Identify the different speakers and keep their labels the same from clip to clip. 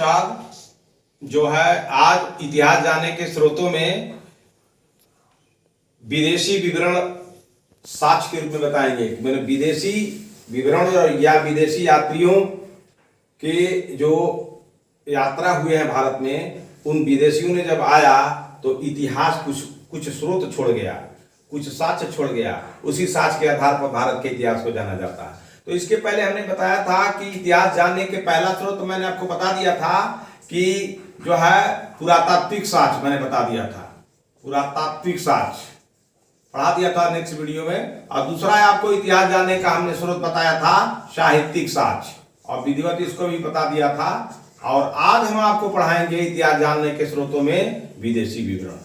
Speaker 1: नमस्कार। जो है आज इतिहास जानने के स्रोतों में विदेशी विवरण साक्ष्य के रूप में बताएंगे। मैंने विदेशी विवरण या विदेशी यात्रियों के जो यात्रा हुए हैं भारत में, उन विदेशियों ने जब आया तो इतिहास कुछ स्रोत छोड़ गया, कुछ साक्ष्य छोड़ गया। उसी साक्ष्य के आधार पर भारत के इतिहास को जाना जाता है। तो इसके पहले हमने बताया था कि इतिहास जानने के पहला स्रोत मैंने आपको बता दिया था कि जो है पुरातात्विक साक्ष्य मैंने बता दिया था, पुरातात्विक साक्ष्य पढ़ा दिया था नेक्स्ट वीडियो में। और दूसरा आपको इतिहास जानने का हमने स्रोत बताया था साहित्यिक साक्ष्य, और विधिवत इसको भी बता दिया था। और आज हम आपको पढ़ाएंगे इतिहास जानने के स्रोतों में विदेशी विवरण।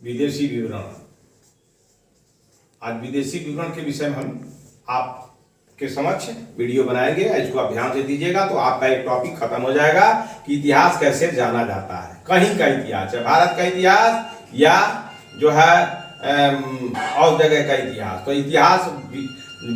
Speaker 1: विदेशी विवरण, आज विदेशी विवरण के विषय में हम आपके समक्ष वीडियो बनाएंगे। इसको आप ध्यान से दीजिएगा तो आपका एक टॉपिक खत्म हो जाएगा कि इतिहास कैसे जाना जाता है। कहीं का इतिहास है, भारत का इतिहास या जो है और जगह का इतिहास। तो इतिहास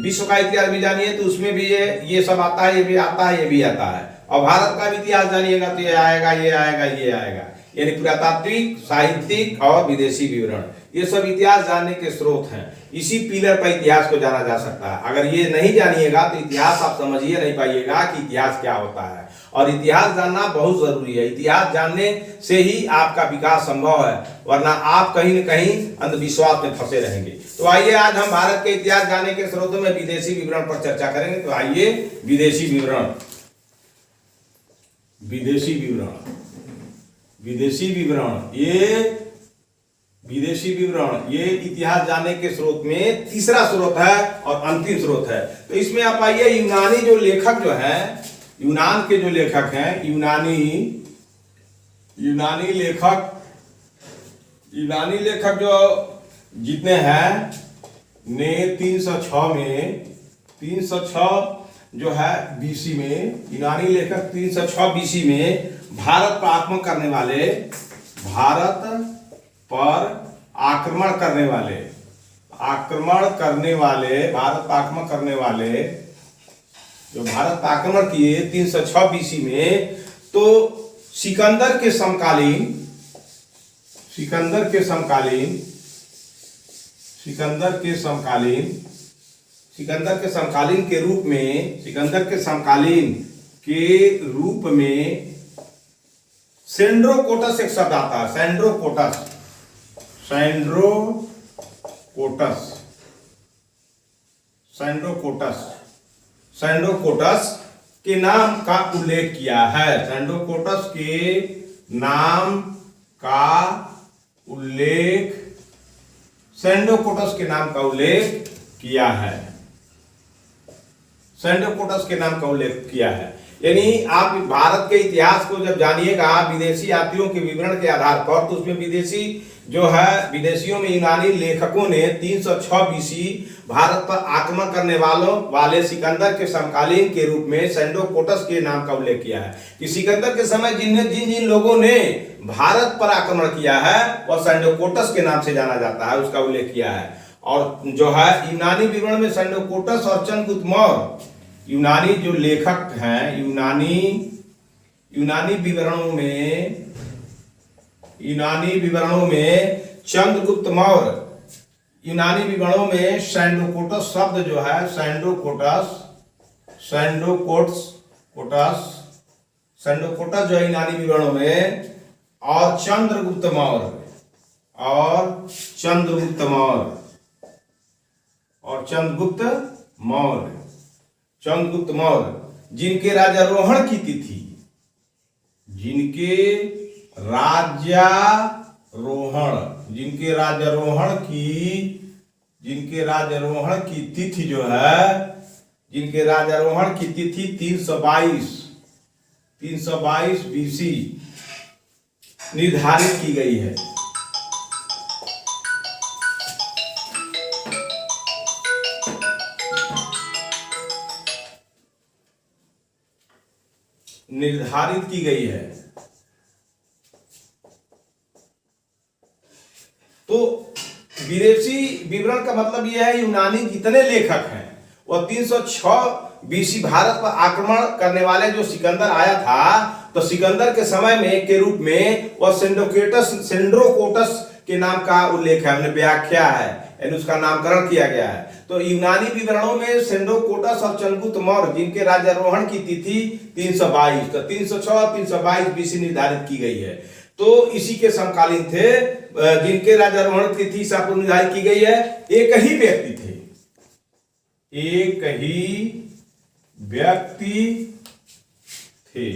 Speaker 1: विश्व का इतिहास भी जानिए तो उसमें भी ये सब आता है, ये भी आता है, ये भी आता है। और भारत का भी इतिहास जानिएगा तो ये आएगा, ये आएगा, ये आएगा। यानी पुरातात्विक, साहित्यिक और विदेशी विवरण, ये सब इतिहास जानने के स्रोत हैं। इसी पिलर पर इतिहास को जाना जा सकता है। अगर ये नहीं जानिएगा तो इतिहास आप समझिए नहीं पाइएगा कि इतिहास क्या होता है। और इतिहास जानना बहुत जरूरी है। इतिहास जानने से ही आपका विकास संभव है, वरना आप कहीं न कहीं अंधविश्वास में फंसे रहेंगे। तो आइए आज हम भारत के इतिहास जानने के स्रोतों में विदेशी विवरण पर चर्चा करेंगे। तो आइए विदेशी विवरण, विदेशी विवरण, विदेशी विवरण, ये विदेशी विवरण ये इतिहास जानने के स्रोत में तीसरा स्रोत है और अंतिम स्रोत है। तो इसमें आप आइए यूनानी जो लेखक जो है, यूनान के जो लेखक हैं, यूनानी लेखक जो जितने हैं ने 306 जो है बीसी में, यूनानी लेखक 306 बीसी में भारत पर आक्रमण करने वाले, भारत पर आक्रमण करने वाले, भारत पर आक्रमण करने वाले जो भारत पर आक्रमण किए 306 बीसी में, तो सिकंदर के समकालीन के रूप में सेंड्रोकोटस एक शब्द आता है। सेंड्रोकोटस के नाम का उल्लेख किया है। सेंड्रोकोटस के नाम का उल्लेख किया है। यानी आप भारत के इतिहास को जब जानिएगा विदेशी यात्रियों के विवरण के आधार पर, तो उसमें विदेशियों में यूनानी लेखकों ने 306 बीसी भारत पर आक्रमण करने वाले सिकंदर के समकालीन के रूप में सेंड्रोकोटस के नाम का उल्लेख किया है। कि सिकंदर के समय जिन लोगों ने भारत पर आक्रमण किया है वह सेंड्रोकोटस के नाम से जाना जाता है, उसका उल्लेख किया है। और जो है यूनानी विवरण में सेंड्रोकोटस और चंद्रगुप्त मौर्य, यूनानी जो लेखक हैं, यूनानी विवरणों में चंद्रगुप्त मौर्य, यूनानी विवरणों में सेंड्रोकोटस शब्द जो है, सेंड्रोकोटस जो है यूनानी विवरणों में, और चंद्रगुप्त मौर्य जिनके राज्यारोहण की तिथि, जिनके राज्यारोहण की तिथि जो है, जिनके राज्यारोहण की तिथि 322 बीसी निर्धारित की गई है। तो विदेशी विवरण का मतलब यह है यूनानी जितने लेखक हैं वह 306 बीसी भारत पर आक्रमण करने वाले जो सिकंदर आया था, तो सिकंदर के समय में के रूप में वह सेंड्रोकोटस के नाम का उल्लेख है, हमने व्याख्या है, यानी उसका नामकरण किया गया है। तो यूनानी विवरणों में सेंड्रोकोटस और चंद्रगुप्त मौर्य जिनके राज्यारोहण की तिथि 322, तो 306 322 बीसी निर्धारित की गई है। तो इसी के समकालीन थे जिनके राज्यारोहण की तिथि ईसा पूर्व निर्धारित की गई है। एक ही व्यक्ति थे, एक ही व्यक्ति थे,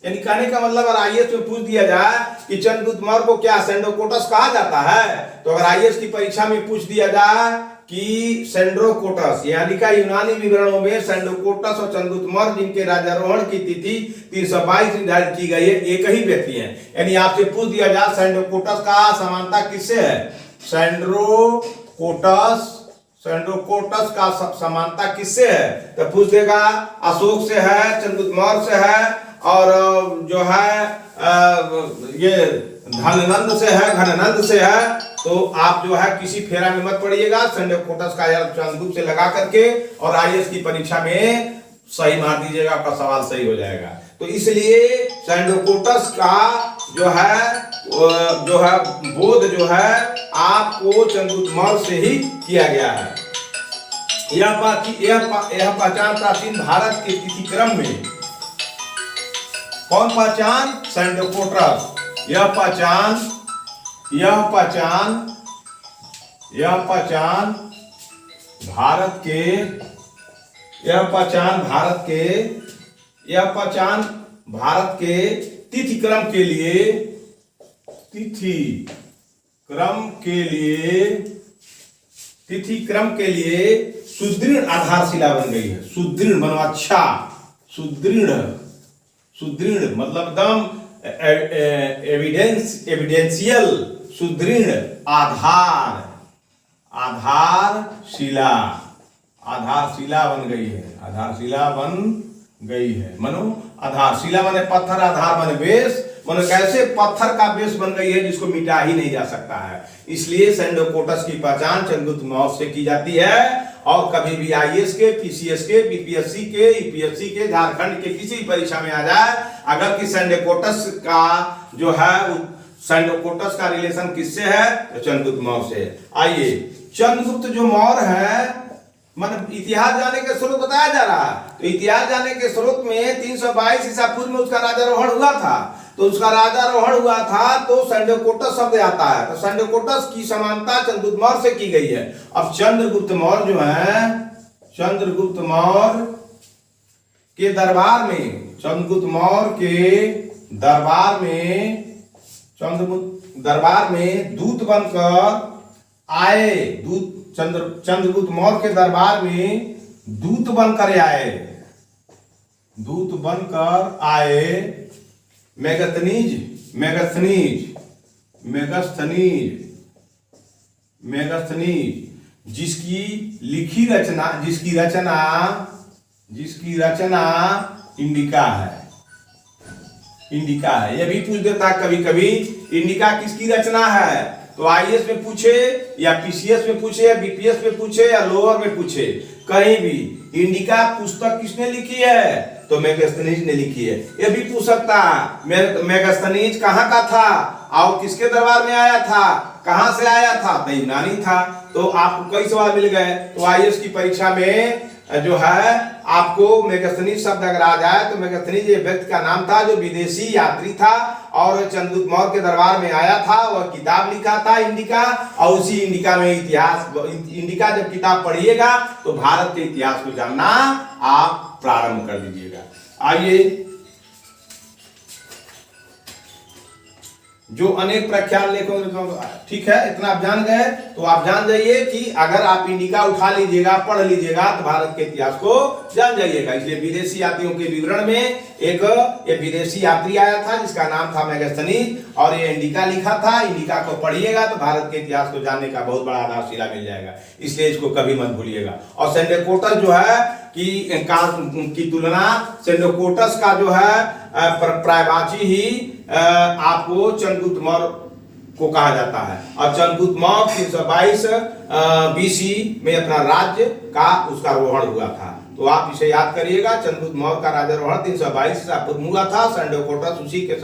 Speaker 1: यानी कहने का मतलब अगर आईएएस में पूछ दिया जाए कि चंद्रगुप्त मौर्य को क्या सेंड्रोकोटस कहा जाता है, तो अगर आईएएस की परीक्षा में पूछ दिया जाए कि सेंड्रोकोटस, यहाँ लिखा यूनानी विवरणों में सेंड्रोकोटस और चंद्रगुप्त मौर्य जिनके राज्यारोहण की तिथि 322 निर्धारित की गई है, एक ही व्यक्ति हैं। यानी आपसे पूछ दिया जाए सेंड्रोकोटस का समानता किससे है, सेंड्रोकोटस का समानता किससे है, तो पूछ देगा अशोक से है, चंद्रगुप्त मौर्य से है, और जो है ये धननंद से है, घननंद से है। तो आप जो है किसी फेरा में मत पड़िएगा, सेंड्रोकोटस का या चंद्रगुप्त से लगा करके और आईएएस की परीक्षा में सही मार दीजिएगा, आपका सवाल सही हो जाएगा। तो इसलिए सेंड्रोकोटस का जो है बोध जो है आपको चंद्रगुप्त मौर्य से ही किया गया है। यह पहचान प्राचीन भारत के तिथिक्रम में, कौन पहचान, सेंड्रोकोटस। यह पहचान भारत के तिथिक्रम के लिए सुदृढ़ आधारशिला बन गई है। सुदृढ़ मतलब अच्छा, सुदृढ़ मतलब एकदम एविडेंशियल, सुदृढ़ आधारशिला बन गई है। मनो आधारशिला माने पत्थर, आधार माने बेस, मानो कैसे पत्थर का बेस बन गई है जिसको मिटा ही नहीं जा सकता है। इसलिए सेंड्रोकोटस की पहचान चंद्रगुप्त मौर्य से की जाती है। और कभी भी आईएएस के, पीसीएस के, बीपीएससी के, यूपीएससी के, झारखंड के किसी परीक्षा में आ जाए, अगर कि सेंड्रोकोटस का जो है सेंड्रोकोटस का रिलेशन किससे है, तो चंद्रगुप्त मौर्य से। आइए, चंद्रगुप्त जो मौर्य है, मतलब इतिहास जाने के स्रोत बताया जा रहा है, तो इतिहास जाने के स्रोत में 322 ईसा पूर्व में उसका राज्यारोहण हुआ था। तो उसका राज्यारोहण हुआ था तो सेंड्रोकोटस शब्द आता है। तो सेंड्रोकोटस की समानता चंद्रगुप्त मौर्य से की गई है। अब चंद्रगुप्त मौर्य जो है, चंद्रगुप्त मौर्य के दरबार में दूत बनकर आए, चंद्रगुप्त मौर्य के दरबार में दूत बनकर आए मेगस्थनीज, जिसकी रचना इंडिका है। यह भी पूछ देता कभी कभी, इंडिका किसकी रचना है, तो आईएएस में पूछे या पीसीएस में पूछे या बीपीएस में पूछे या लोअर में पूछे, कहीं भी इंडिका पुस्तक किसने लिखी है, तो मेगास्थनीज ने लिखी है। यह भी पूछ सकता है मेगास्थनीज कहाँ का था और किसके दरबार में आया था, कहां से आया था, तो यूनानी था। तो आपको कई सवाल मिल गए। तो आईएएस की परीक्षा में जो है आपको मेगास्थनीज शब्द अगर आ जाए, तो मेगास्थनीज एक व्यक्ति का नाम था जो विदेशी यात्री था और चंद्रगुप्त मौर्य के दरबार में आया था। वह किताब लिखा था इंडिका, और उसी इंडिका में इंडिका जब किताब पढ़िएगा तो भारत के इतिहास को जानना आप प्रारंभ कर दीजिएगा। आइए, जो अनेक प्रख्यात लेखों में, ठीक है, इतना आप जान गए। तो आप जान जाइए कि अगर आप इंडिका उठा लीजिएगा, पढ़ लीजिएगा, तो भारत के इतिहास को जान जाइएगा। इसलिए विदेशी यात्रियों के विवरण में एक विदेशी यात्री आया था जिसका नाम था मेगास्थनीज, और ये इंडिका लिखा था। इंडिका को पढ़िएगा तो भारत के इतिहास को जानने का बहुत बड़ा आधारशिला मिल जाएगा। इसलिए इसको कभी मत भूलिएगा। और सेंड्रोकोटस जो है की तुलना सेंड्रोकोटस का जो है पर्यायवाची ही आपको चंद्रगुप्त मौर्य को कहा जाता है। और चंद्रगुप्त मौर्य 322 बीसी में अपना राज्य का उसका आरोहण हुआ था। तो आप इसे याद करिएगा। चंद्रगुप्त मौर्य का राज्यारोहण 322 ईसा पूर्व हुआ था। सैंडोकोटस उसी के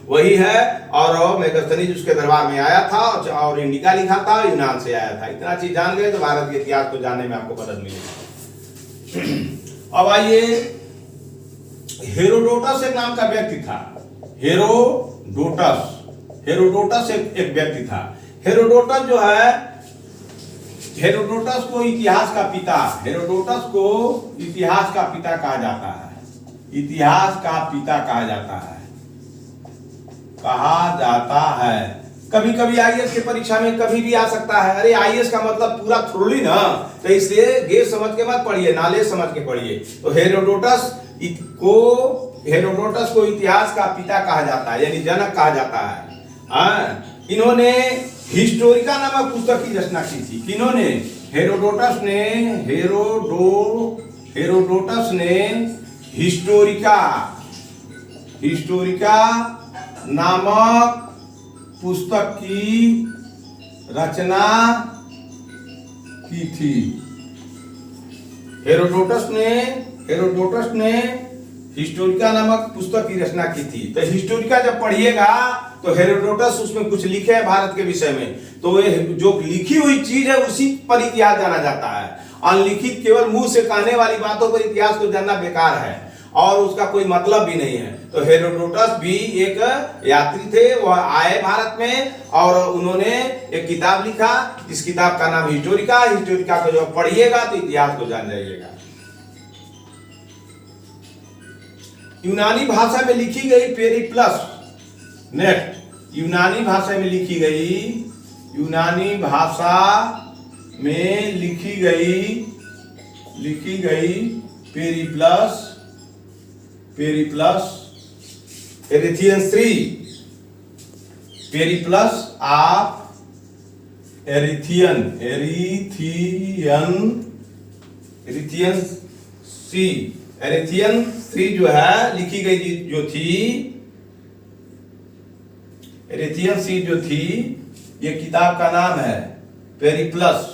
Speaker 1: वही है, और मेगास्थनीज उसके दरबार में आया था, और इंडिका लिखा था, यूनान से आया था। इतना चीज जान गए तो भारत के इतिहास को जानने में आपको मदद मिलेगी। अब आइए, हेरोडोटस एक नाम का व्यक्ति था। हेरोडोटस एक व्यक्ति था। हेरोडोटस जो है, हेरोडोटस को इतिहास का पिता, हेरोडोटस को इतिहास का पिता कहा जाता है। इतिहास का पिता कहा जाता है। कभी कभी आईएएस की परीक्षा में कभी भी आ सकता है। अरे आईएएस का मतलब पूरा थ्रोली ना, तो इसलिए गेस समझ के मत पढ़िए, नॉलेज समझ के पढ़िए। तो हेरोडोटस को इतिहास का पिता कहा जाता है, यानी जनक कहा जाता है। इन्होंने हिस्टोरिका नामक पुस्तक की रचना की थी। किन्होंने? हेरोडोटस ने हिस्टोरिका नामक पुस्तक की रचना की थी। हेरोडोटस ने हिस्टोरिका नामक पुस्तक की रचना की थी। तो हिस्टोरिका जब पढ़िएगा तो हेरोडोटस उसमें कुछ लिखे हैं भारत के विषय में, तो ये जो लिखी हुई चीज है उसी पर इतिहास जाना जाता है। अनलिखित केवल मुंह से कहने वाली बातों पर इतिहास को जानना बेकार है और उसका कोई मतलब भी नहीं है। तो हेरोडोटस भी एक यात्री थे, वह आए भारत में और उन्होंने एक किताब लिखा। इस किताब का नाम हिस्टोरिका को जब पढ़िएगा तो इतिहास को जान जाइएगा। यूनानी भाषा में लिखी गई पेरिप्लस, नेक्स्ट, यूनानी भाषा में लिखी गई पेरिप्लस एरिथियन सी जो है लिखी गई जो थी, ये किताब का नाम है पेरिप्लस।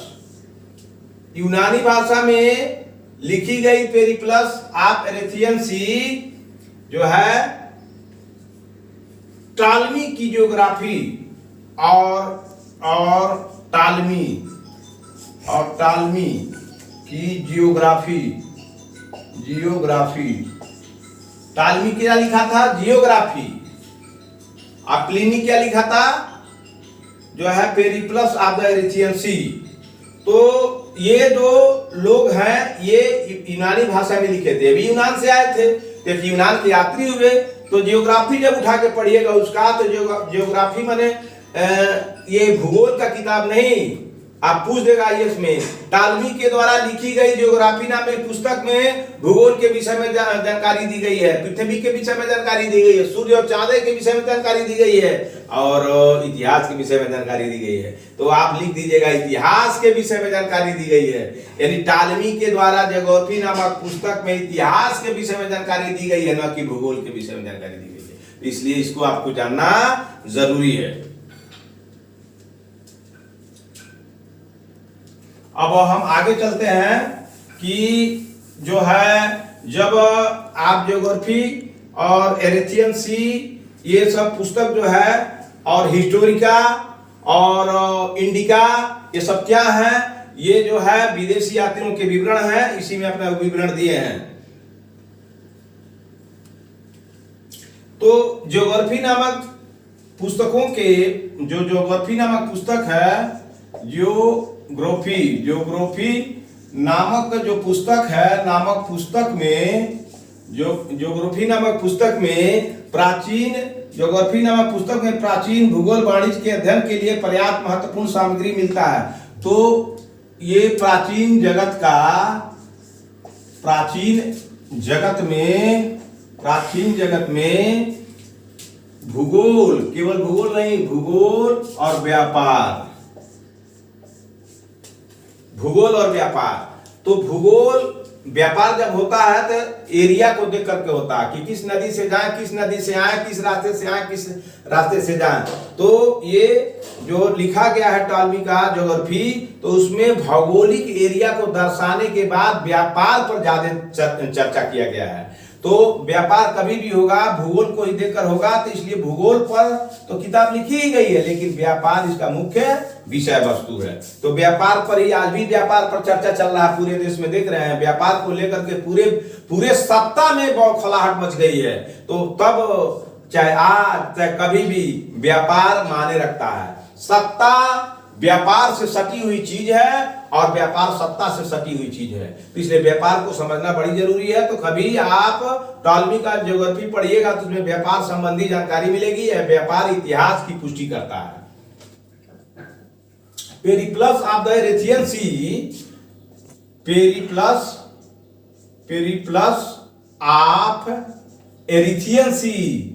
Speaker 1: यूनानी भाषा में लिखी गई पेरिप्लस ऑफ एरिथियन सी जो है टालमी की ज्योग्राफी और टालमी की जियोग्राफी। टालमी क्या लिखा था? जियोग्राफी। और प्लिनी क्या लिखा था? जो है पेरिप्लस ऑफ द एरिथियन सी। तो ये जो लोग हैं ये यूनानी भाषा में लिखे थे, अभी यूनान से आए थे, क्योंकि यूनान के यात्री हुए। तो जियोग्राफी जब उठा के पढ़िएगा उसका, तो जियोग्राफी माने ये भूगोल का किताब नहीं, आप पूछ देगा इसमें। टालमी के द्वारा लिखी गई जियोग्राफी नाम की पुस्तक में भूगोल के विषय में जानकारी दी गई है, पृथ्वी के विषय में जानकारी दी गई है, सूर्य और चांद के विषय में जानकारी दी गई है, और इतिहास के विषय में जानकारी दी गई है। तो आप लिख दीजिएगा इतिहास के विषय में जानकारी दी गई है, यानी टालमी के द्वारा जियोग्राफी नामक पुस्तक में इतिहास के विषय में जानकारी दी गई है, न कि भूगोल के विषय में जानकारी दी गई है। इसलिए इसको आपको जानना जरूरी है। अब हम आगे चलते हैं कि जो है जब आप ज्योग्राफी और एरिथियन सी ये सब पुस्तक जो है और हिस्टोरिका और इंडिका ये सब क्या है? ये जो है विदेशी यात्रियों के विवरण है, इसी में अपना विवरण दिए हैं। तो ज्योग्राफी नामक पुस्तकों के जो ज्योग्राफी नामक पुस्तक है, ज्योग्राफी नामक जो पुस्तक है, नामक पुस्तक में ज्योग्राफी नामक पुस्तक में प्राचीन भूगोल वाणिज्य के अध्ययन के लिए पर्याप्त महत्वपूर्ण सामग्री मिलता है। तो ये प्राचीन जगत में भूगोल, केवल भूगोल नहीं, भूगोल और व्यापार। तो भूगोल व्यापार जब होता है तो एरिया को देख करके होता है कि किस नदी से जाए, किस नदी से आए, किस रास्ते से आए, किस रास्ते से जाए। तो ये जो लिखा गया है टॉलमी का ज्योग्राफी, तो उसमें भौगोलिक एरिया को दर्शाने के बाद व्यापार पर ज्यादा चर्चा किया गया है। तो व्यापार कभी भी होगा भूगोल को ही देखकर होगा, तो इसलिए भूगोल पर तो किताब लिखी ही गई है, लेकिन व्यापार इसका मुख्य विषय वस्तु है। तो व्यापार पर ही आज भी व्यापार पर चर्चा चल रहा है, पूरे देश में देख रहे हैं व्यापार को लेकर के पूरे सत्ता में बौखलाहट मच गई है। तो तब चाहे आज चाहे कभी भी व्यापार माने रखता है। सत्ता व्यापार से सटी हुई चीज है और व्यापार सत्ता से सटी हुई चीज है, तो इसलिए व्यापार को समझना बड़ी जरूरी है। तो कभी आप टॉलमी का ज्योग्राफी पढ़िएगा तो उसमें व्यापार संबंधी जानकारी मिलेगी। व्यापार इतिहास की पुष्टि करता है। Periplus of the Erythraean Sea, Periplus of Erythraean Sea,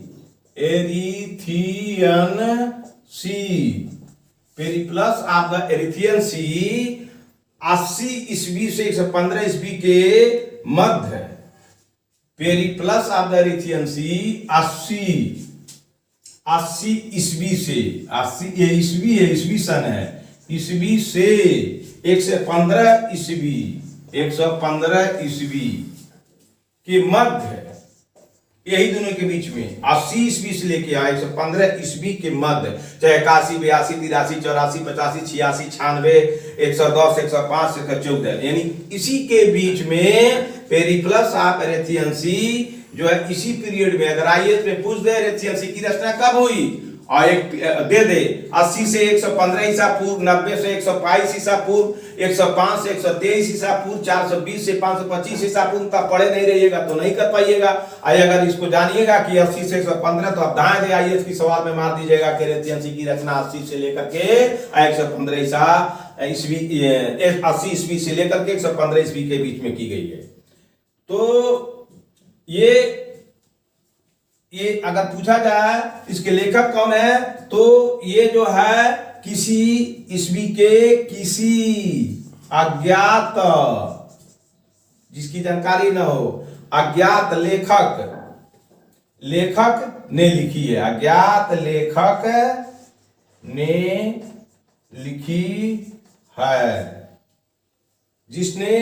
Speaker 1: Periplus of the Erythraean Sea 80 ईस्वी से 115 ईस्वी के मध्य। Periplus of the Erythraean Sea 80 ईस्वी से, 80 ये ईस्वी है, ईस्वी सन है, ईस्वी से 115 ईस्वी, 115 ईस्वी के मध्य, यही दोनों के बीच में 80 ईस्वी से लेके 115 ईस्वी के मध्य, चाहे 81, 82, 83, 84, 85, 86, 96, 110, 105, 114, यानी इसी के बीच में पेरिप्लस ऑफ एरिथियन सी जो है, इसी पीरियड में अगर आईएएस में पूछ दे एरिथियन सी की रचना कब हुई और एक दे दे 80 से 115 ईसा पूर्व, 90 से 122 ईसा पूर्व, 105 से 123 ईसा पूर्व, 420 से 525 ईसा पूर्व, तब पढ़े नहीं रहिएगा तो नहीं कर पाइएगा। अगर इसको जानिएगा कि 80 से 115, तो आप दाएं दे आईएएस की सवाल में मार दीजिएगा कि एरिथियन सी की रचना 80 से लेकर के 115 ईस्वी, 80 ईस्वी से लेकर के 115 ईस्वी के बीच में की गई है। तो ये अगर पूछा जाए इसके लेखक कौन है, तो ये जो है किसी ईस्वी के किसी अज्ञात, जिसकी जानकारी न हो, अज्ञात लेखक ने लिखी है, अज्ञात लेखक ने लिखी है। किसने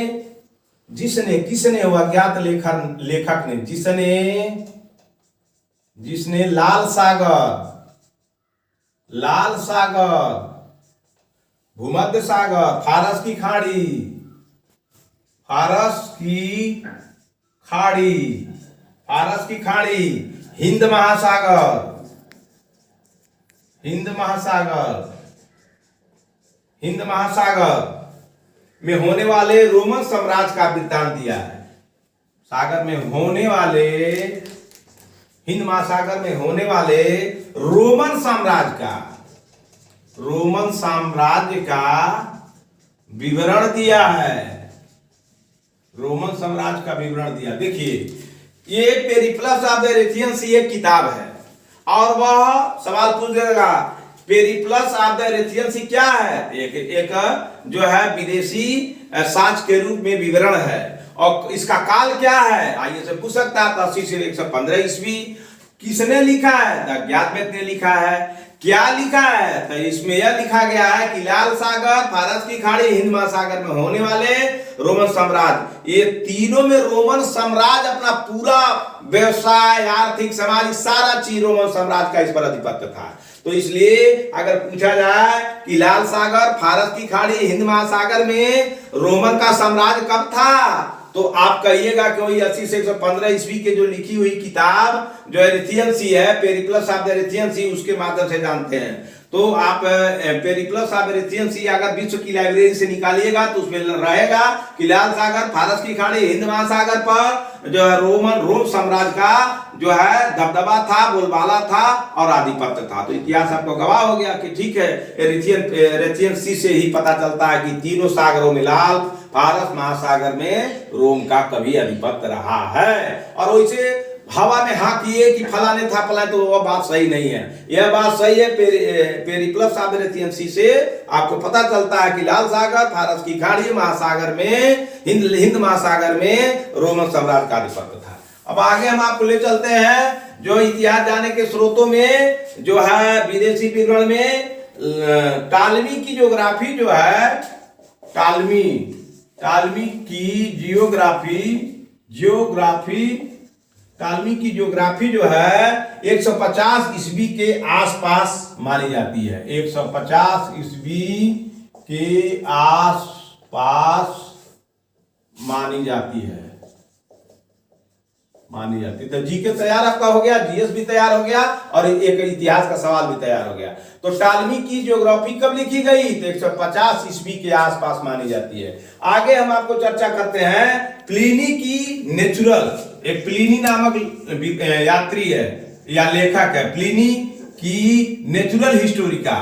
Speaker 1: वो अज्ञात लेखक ने, जिसने लाल सागर, भूमध्य सागर, फारस की खाड़ी, हिंद महासागर में होने वाले रोमन साम्राज्य का वृत्तांत दिया है। सागर में होने वाले, हिंद महासागर में होने वाले रोमन साम्राज्य का विवरण दिया है। रोमन साम्राज्य का विवरण दिया। देखिए, ये पेरिप्लस ऑफ द एरिथियन सी एक किताब है और वह सवाल पूछ देगा पेरिप्लस ऑफ द एरिथियन सी क्या है। एक जो है विदेशी साक्ष्य के रूप में विवरण है और इसका काल क्या है, आइए से पूछ सकता है। 80 से 115 ईस्वी। किसने लिखा है, अज्ञात व्यक्ति ने लिखा है। क्या लिखा है, तो इसमें यह लिखा गया है कि लाल सागर, फारस की खाड़ी, हिंद महासागर में होने वाले रोमन साम्राज्य, ये तीनों में रोमन साम्राज्य अपना पूरा व्यवसाय, आर्थिक, सामाजिक सारा चीज रोमन साम्राज्य का इस पर आधिपत्य था। तो इसलिए अगर पूछा जाए कि लाल सागर, फारस की खाड़ी, हिंद महासागर में रोमन का साम्राज्य कब था, तो आप कहिएगा कि वही 80 से 115 ईस्वी के जो लिखी हुई किताब जो एरिथियन सी है, पेरिप्लस ऑफ द एरिथियन सी, उसके माध्यम से जानते हैं। तो आप पेरिप्लस ऑफ एरिथियन सी अगर विश्व की लाइब्रेरी से निकालिएगा तो उसमें रहेगा कि लाल सागर, फारस की खाड़ी, हिंद महासागर पर जो है रोम साम्राज्य का जो है दबदबा था, बोलबाला था और आधिपत्य था। तो इतिहास आपको गवाह हो गया कि ठीक है, एरिथियन सी से ही पता चलता है कि तीनों सागरों में, लाल फारस महासागर में रोम का कभी आधिपत्य रहा है। और वैसे हवा में हाँ किए कि फलाने था फलाने, तो वह बात सही नहीं है। यह बात सही है पेरिप्लस साबरमती से आपको पता चलता है कि लाल सागर, फारस की खाड़ी, महासागर में हिंद महासागर में रोमन साम्राज्य का आधिपत्य था। अब आगे हम आपको ले चलते हैं जो इतिहास जाने के स्रोतों में जो है विदेशी विवरण में टालमी की ज्योग्राफी जो है, टालमी की ज्योग्राफी जो है 150 ईस्वी के आसपास मानी जाती है। 150 ईस्वी के आसपास मानी जाती है। तो जीके तैयार आपका हो गया, जीएस भी तैयार हो गया और एक इतिहास का सवाल भी तैयार हो गया। तो टालमी की ज्योग्राफी कब लिखी गई? तो 150 ईस्वी के आसपास मानी जाती है। आगे हम आपको चर्चा करते हैं प्लिनी की नेचुरल, एक प्लिनी नामक यात्री है या लेखक है, प्लिनी की नेचुरल हिस्टोरिका,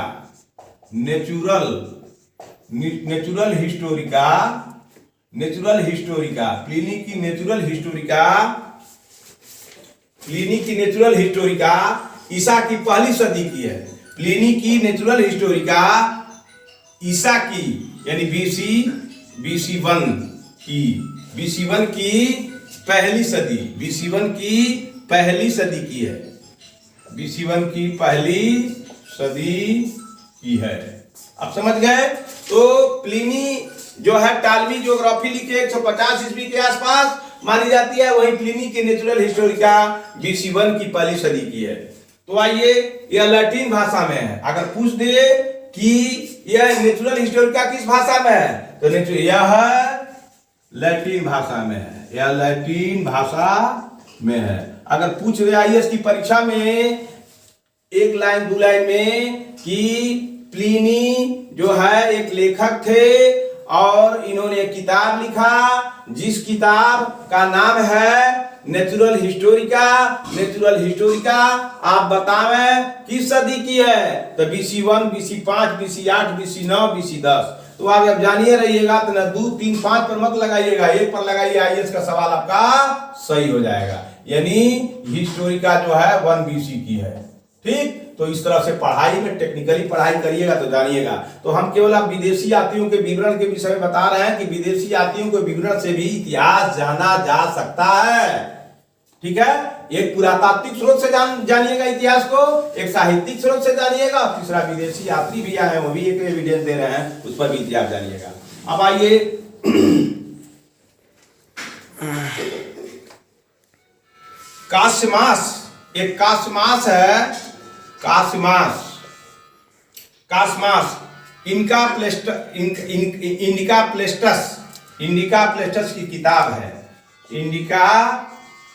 Speaker 1: प्लिनी की नेचुरल हिस्टोरिका ईसा की पहली सदी की है। प्लिनी की नेचुरल हिस्टोरिका ईसा की यानी बीसी वन की पहली सदी, BC 1 की पहली सदी की है। BC 1 की पहली सदी की है। अब समझ गए? तो प्लिनी जो है टालमी ज्योग्राफी लिखे 150 ईस्वी के आसपास मानी जाती है, वही प्लिनी की नेचुरल हिस्टोरिका BC 1 की पहली सदी की है। तो आइए, यह लैटिन भाषा में है। अगर पूछ दे कि यह नेचुरल हिस्टोरिका किस भाषा में है, तो यह लैटिन भाषा में है, यह लैटिन भाषा में है। अगर पूछ रहे आईएएस की परीक्षा में एक लाइन दो लाइन में कि प्लिनी जो है एक लेखक थे और इन्होंने एक किताब लिखा जिस किताब का नाम है नेचुरल हिस्टोरिका, आप बतावें किस सदी की है? तो BC 1, BC 5, BC 8, BC 9, BC 10। तो आप जब जानिए रहिएगा तो ना 2, 3, 5 पर मत लगाइएगा, एक पर लगाइए, आईएएस का सवाल आपका सही हो जाएगा। यानी हिस्टोरिका जो है 1 BC की है। ठीक, तो इस तरह से पढ़ाई में टेक्निकली पढ़ाई करिएगा तो जानिएगा। तो हम केवल आप विदेशी यात्रियों के विवरण के विषय में बता रहे हैं कि विदेशी यात्रियों के विवरण से भी इतिहास जाना जा सकता है। ठीक है, एक पुरातात्विक स्रोत से जानिएगा इतिहास को, एक साहित्यिक स्रोत से जानिएगा, और तीसरा विदेशी यात्री भी आए वो भी एक एविडेंस दे रहे हैं, उस पर भी इतिहास जानिएगा। अब आइए कास्मास, एक कास्मास है, कास्मास इंडिका प्लेस्टस की किताब है।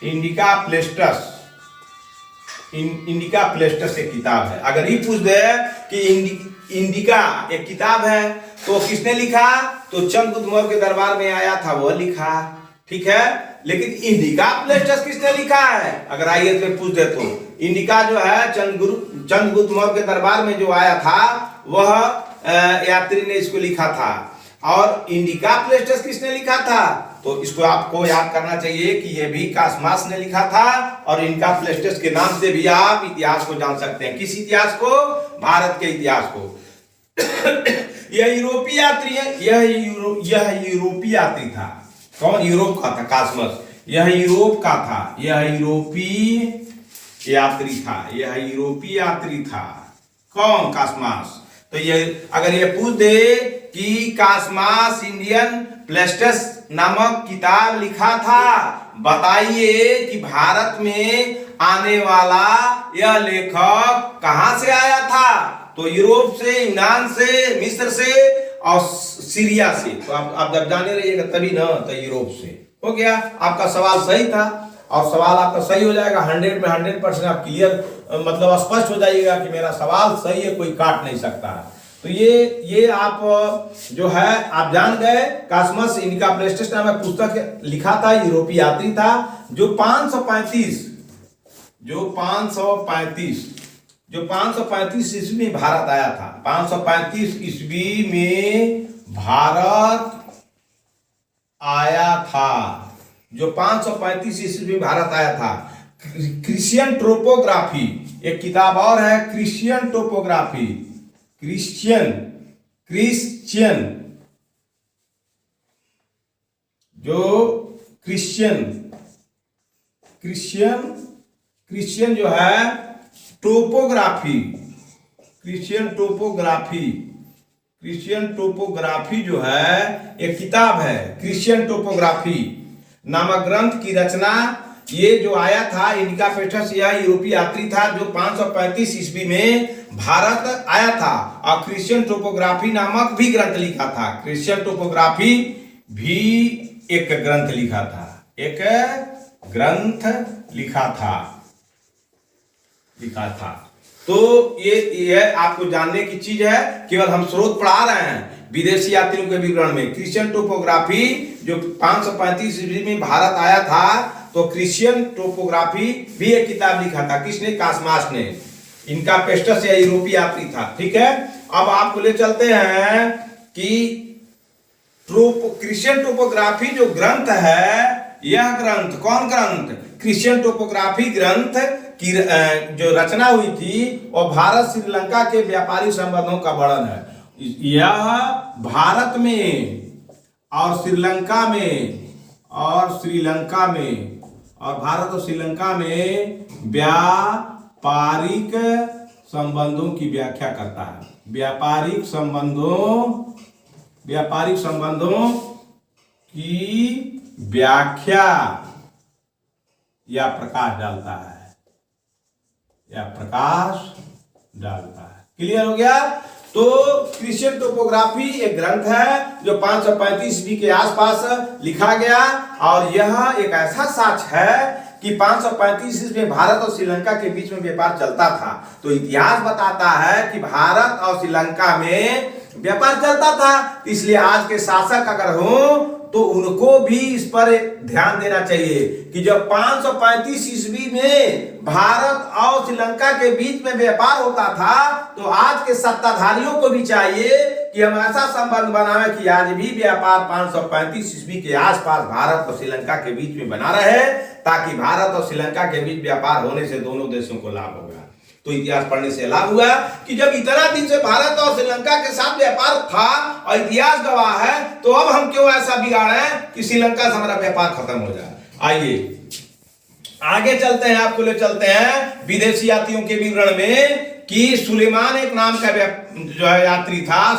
Speaker 1: इंडिका प्लेस्टस एक किताब है। अगर ये पूछ दे कि इंडिका एक किताब है तो किसने लिखा, तो चंद्रगुप्त मौर्य के दरबार में आया था वो लिखा। ठीक है, लेकिन इंडिका प्लेस्टस किसने लिखा है? अगर आईएएस में पूछ दे तो इंडिका जो है चंद्रगुप्त मौर्य के दरबार में जो आया था वह यात्री ने इसको लिखा था। और इंडिका प्लेस्टस किसने लिखा था? तो इसको आपको याद करना चाहिए कि यह भी कास्मास ने लिखा था, और इनका प्लेस्टस के नाम से भी आप इतिहास को जान सकते हैं। किस इतिहास को? भारत के इतिहास को। यह यूरोपीय यात्री है, यह यूरोपीय यात्री था। कौन? यूरोप का था कास्मास, यह यूरोप का था, यह यूरोपीय यात्री था। कौन? कास्मास। तो ये अगर ये पूछ दे कि कास्मास इंडियन प्लेस्टस नामक किताब लिखा था, बताइए कि भारत में आने वाला यह लेखक कहां से आया था? तो यूरोप से, यूनान से, मिस्र से और सीरिया से। तो आप जब जाने रहिएगा तभी ना, तो यूरोप से। हो गया, आपका सवाल सही था और सवाल आपका सही हो जाएगा 100 में 100% आप क्लियर मतलब स्पष्ट हो जाइएगा कि मेरा सवाल सही है, कोई काट नहीं सकता। तो ये आप जो है आप जान गए। कास्मास इंडिका प्लेस्टस नामक पुस्तक लिखा था, यूरोपीय यात्री था जो 535 ईस्वी में भारत आया था। 535 ईस्वी में भारत आया था, जो 535 ईस्वी में भारत आया था। क्रिश्चियन टोपोग्राफी, एक किताब और है क्रिश्चियन टोपोग्राफी, क्रिश्चियन जो क्रिश्चियन जो है टोपोग्राफी, क्रिश्चियन टोपोग्राफी जो है एक किताब है, क्रिश्चियन टोपोग्राफी नामक ग्रंथ की रचना ये जो आया था इनकापेस्टस, यह यूरोपीय यात्री था जो 535 ईस्वी में भारत आया था और क्रिश्चियन टोपोग्राफी नामक भी ग्रंथ लिखा था। क्रिश्चियन टोपोग्राफी भी एक ग्रंथ लिखा था। तो ये आपको जानने की चीज है, केवल हम स्रोत पढ़ा रहे हैं विदेशी यात्रियों के विवरण में। क्रिश्चियन टोपोग्राफी जो 535 ईस्वी में भारत आया था, तो क्रिश्चियन टोपोग्राफी भी एक किताब लिखा था। किसने? कास्मास ने। इनकापेस्टस या यूरोपीय यात्री था। ठीक है, अब आपको ले चलते हैं कि क्रिश्चियन टोपोग्राफी जो ग्रंथ है, यह ग्रंथ कौन ग्रंथ? क्रिश्चियन टोपोग्राफी ग्रंथ की जो रचना हुई थी और भारत श्रीलंका के व्यापारिक संबंधों का वर्णन है। यह भारत में और श्रीलंका में व्यापारिक संबंधों की व्याख्या करता है। व्यापारिक संबंधों की व्याख्या या प्रकाश डालता है। क्लियर हो गया? तो क्रिश्चियन टोपोग्राफी एक ग्रंथ है जो 535 ईस्वी के आसपास लिखा गया और यह एक ऐसा साक्ष्य है कि 535 ईस्वी में भारत और श्रीलंका के बीच में व्यापार चलता था। तो इतिहास बताता है कि भारत और श्रीलंका में व्यापार चलता था, इसलिए आज के शासक अगर हो तो उनको भी इस पर ध्यान देना चाहिए कि जब 535 ईस्वी में भारत और श्रीलंका के बीच में व्यापार होता था, तो आज के सत्ताधारियों को भी चाहिए कि हम ऐसा संबंध बनावे कि आज भी व्यापार 535 ईस्वी के आसपास भारत और श्रीलंका के बीच में बना रहे, ताकि भारत और श्रीलंका के बीच व्यापार होने से दोनों देशों को लाभ होगा। तो इतिहास पढ़ने से लाभ हुआ कि जब इतना दिन से भारत और श्रीलंका के साथ व्यापार था और इतिहास गवाह है, तो अब हम क्यों ऐसा बिगाड़ें कि श्रीलंका से हमारा व्यापार खत्म हो जाए। आइए आगे चलते हैं, आपको ले चलते हैं विदेशी यात्रियों के विवरण में कि सुलेमान एक नाम का जो है यात्री था।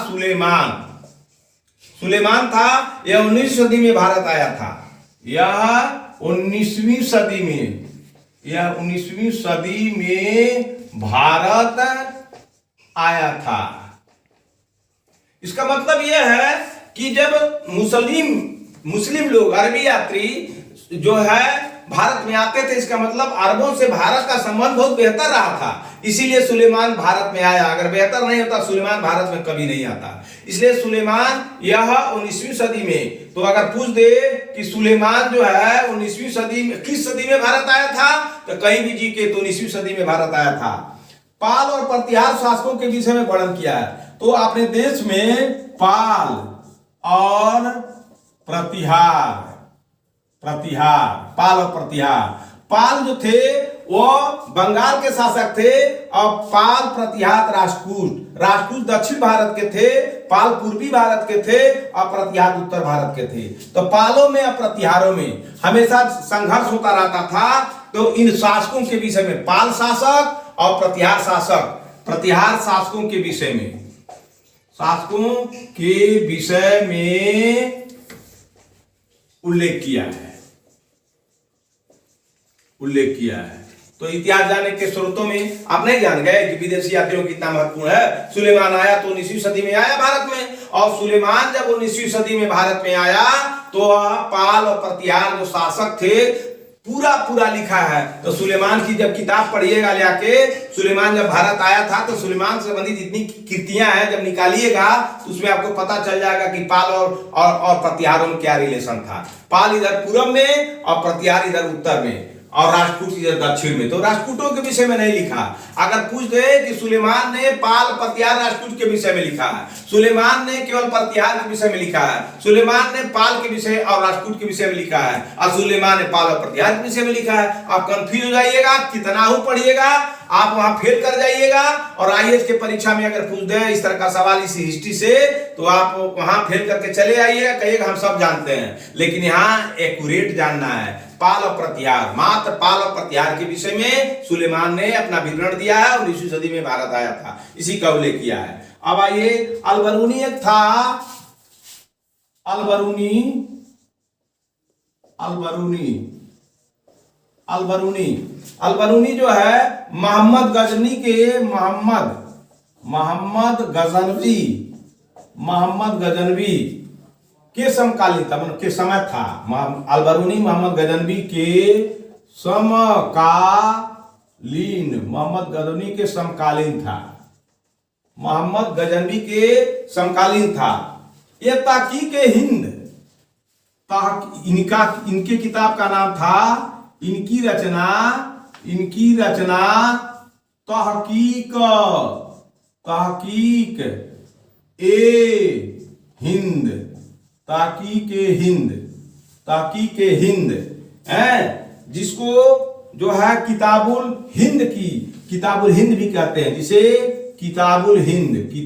Speaker 1: सुलेमान था, यह 19वीं सदी में भारत आया था। यह 19वीं सदी में भारत आया था। इसका मतलब यह है कि जब मुस्लिम लोग, अरबी यात्री जो है भारत में आते थे, इसका मतलब अरबों से भारत का संबंध बहुत बेहतर रहा था, इसीलिए सुलेमान भारत में आया। अगर बेहतर नहीं होता सुलेमान भारत में कभी नहीं आता। इसलिए सुलेमान यह 19वीं सदी में, तो अगर पूछ दे कि सुलेमान जो है 19वीं सदी में किस सदी में भारत आया था, तो कहीं भी जी के तो 19वीं सदी में भारत आया था। पाल और प्रतिहार शासकों के विषय में वर्णन किया है। तो अपने देश में पाल और प्रतिहार, पाल जो थे वो बंगाल के शासक थे और पाल प्रतिहार राजपूत दक्षिण भारत के थे, पाल पूर्वी भारत के थे और प्रतिहार उत्तर भारत के थे। तो पालों में और प्रतिहारों में हमेशा संघर्ष होता रहता था। तो इन शासकों के विषय में पाल शासक और प्रतिहार शासकों के विषय में उल्लेख किया है। तो इतिहास जानने के स्रोतों में आप नहीं जान गए कि विदेशी यात्रियों कितना महत्वपूर्ण है। सुलेमान आया तो 19वीं सदी में आया भारत में, और सुलेमान जब 19वीं सदी में भारत में आया तो पाल और प्रतिहार जो शासक थे पूरा लिखा है। तो सुलेमान की जब किताब पढ़िएगा लेके, सुलेमान जब भारत आया था तो सुलेमान से संबंधित जितनी कृतियां हैं जब निकालिएगा तो उसमें आपको पता चल जाएगा कि पाल और प्रतिहारों में क्या रिलेशन था। पाल इधर पूरब में और प्रतिहार इधर उत्तर में। और राष्ट्रकूट इधर दक्षिण में, तो राष्ट्रकूटों के विषय में नहीं लिखा। अगर पूछ दे कि सुलेमान ने पाल पतियार राष्ट्रकूट के विषय में लिखा है, सुलेमान ने केवल पतियार के विषय में लिखा है, सुलेमान ने पाल के विषय और राष्ट्रकूट के विषय में लिखा है, और सुलेमान ने पाल और पतियार के विषय में लिखा है, आप कंफ्यूज हो जाइएगा, कितना ही पढ़िएगा आप वहां फेल कर जाइएगा। और आईएएस के परीक्षा में अगर पूछ दे इस तरह का सवाल इस हिस्ट्री से, तो आप वहां फेल करके चले आइएगा, कहिएगा हम सब जानते हैं। लेकिन यहाँ एक्यूरेट जानना है, पाल और प्रतिहार, मात्र पाल और प्रतिहार के विषय में सुलेमान ने अपना विवरण दिया है और 19वीं सदी में भारत आया था, इसी का उल्लेख किया है। अब आइए, अलबरूनी एक था, अलबरूनी जो है मोहम्मद गजनवी के समकालीन था, मतलब के समय था। अलबरूनी मोहम्मद गजनवी के समकालीन, मोहम्मद गजनवी के समकालीन था, मोहम्मद गजनवी के समकालीन था। ये ताकीक हिंद, इनके किताब का नाम था, इनकी रचना तहकीक हिंद है, जिसको जो है किताबुल हिंद भी कहते हैं, जिसे किताबुल हिंद भी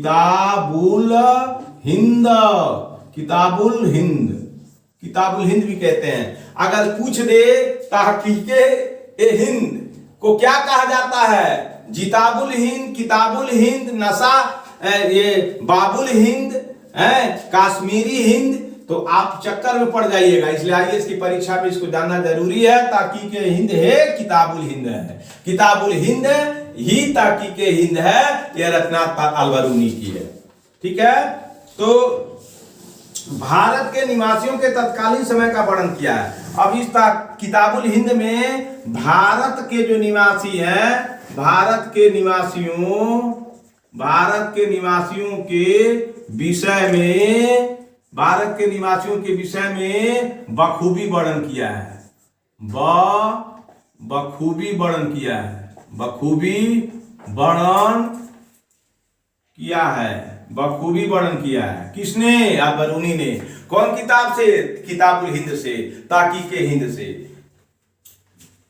Speaker 1: कहते हैं। अगर पूछ दे तहकीके हिंद को क्या कहा जाता है, जिताबुल हिंद, किताबुल हिंद, नशा ये बाबुल हिंद है, काश्मीरी हिंद, तो आप चक्कर में पड़ जाइएगा। इसलिए आईएएस की परीक्षा में इसको जानना जरूरी है। ताकीके हिंद है, किताबुल हिंद है, किताबुल हिंद ही ताकीके हिंद है, यह रचना अलबरूनी की है। ठीक है, तो भारत के निवासियों के तत्कालीन समय का वर्णन किया है। अब इस किताबुल हिंद में भारत के जो निवासी हैं, भारत के निवासियों के विषय में बखूबी वर्णन किया है, बखूबी वर्णन किया है। किसने? अलबरूनी ने। कौन किताब से? किताबुल हिंद से, ताकीके हिंद से।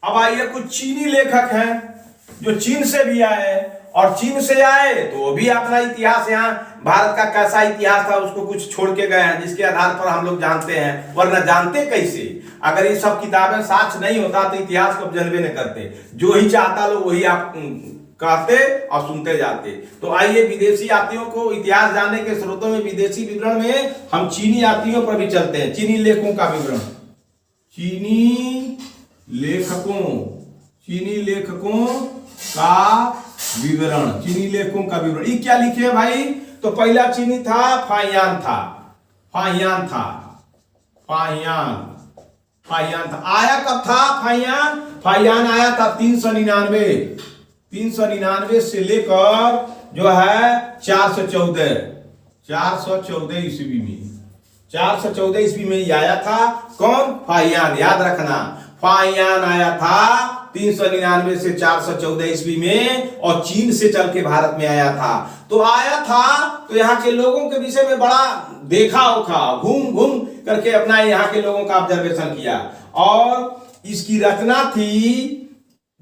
Speaker 1: अब आइए, कुछ चीनी लेखक हैं जो चीन से भी आए, और चीन से आए तो वो भी अपना इतिहास, यहाँ भारत का कैसा इतिहास था उसको कुछ छोड़ के गए हैं, जिसके आधार पर हम लोग जानते हैं, वरना जानते कैसे? अगर ये सब किताबें साक्ष्य नहीं होता तो इतिहास को जनबे नहीं करते। जो ही चाहता लोग वही आप कहते और सुनते जाते। तो आइए, विदेशी यात्रियों को इतिहास जानने के स्रोतों में, विदेशी विवरण में हम चीनी यात्रियों पर भी चलते हैं। चीनी लेखकों का विवरण, चीनी लेखकों का विवरण। ये क्या लिखे भाई? तो पहला चीनी था फाहियान था। आया कब था फाहियान आया था 399 से लेकर जो है 414 ईस्वी में, 414 ईस्वी में ही आया था। कौन? फाहियान। याद रखना, फाहियान आया था 399 से 414 ईस्वी में, और चीन से चल के भारत में आया था। तो आया था तो यहाँ के लोगों के विषय में बड़ा देखा ओखा, घूम करके अपना यहाँ के लोगों का ऑब्जर्वेशन किया, और इसकी रचना थी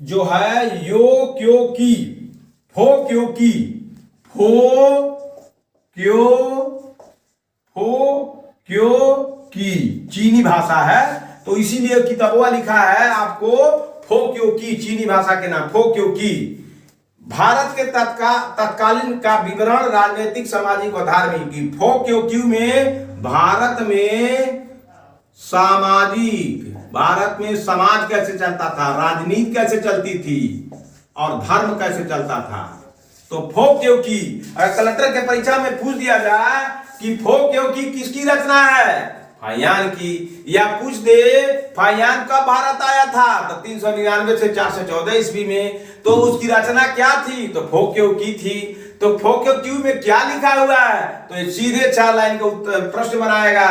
Speaker 1: जो है यो क्यों की, फो क्यों की चीनी भाषा है। तो इसीलिए किताबवा लिखा है आपको फो क्यों की, चीनी भाषा के नाम फो क्यों की। भारत के तत्कालीन का विवरण राजनीतिक, सामाजिक और धार्मिक। फो क्यों क्यों में भारत में समाज कैसे चलता था, राजनीति कैसे चलती थी, और धर्म कैसे चलता था। तो फो क्यों की, अगर कलेक्टर के परीक्षा में पूछ दिया जाए कि फो क्यों की किसकी रचना है, फाहियान की, या पूछ दे फाहियान कब भारत आया था, तो 399 से 414 ईस्वी में, तो उसकी रचना क्या थी, तो फो क्यों की थी। तो फो क्यों में क्या लिखा हुआ है, तो सीधे 4 लाइन का प्रश्न बनाएगा।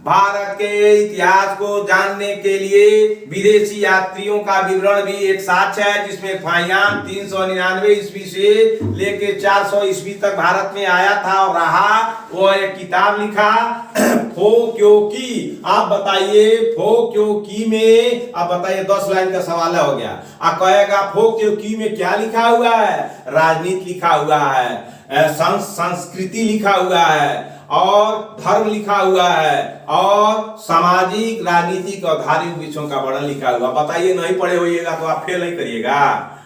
Speaker 1: भारत के इतिहास को जानने के लिए विदेशी यात्रियों का विवरण भी एक साक्ष्य है, जिसमें फाहियान 399 ईस्वी से लेके 400 ईस्वी तक भारत में आया था और रहा। वो एक किताब लिखा फो क्यों की। आप बताइए फो क्यों की में, आप बताइए 10 लाइन का सवाल हो गया। आप कहेगा फो क्यों की में क्या लिखा हुआ है? राजनीति लिखा हुआ है, संस्कृति लिखा हुआ है, और धर्म लिखा हुआ है, और सामाजिक राजनीतिक और धार्मिक विषयों का वर्णन लिखा हुआ। बताइए नहीं पढ़े होइएगा तो आप फेल नहीं करिएगा।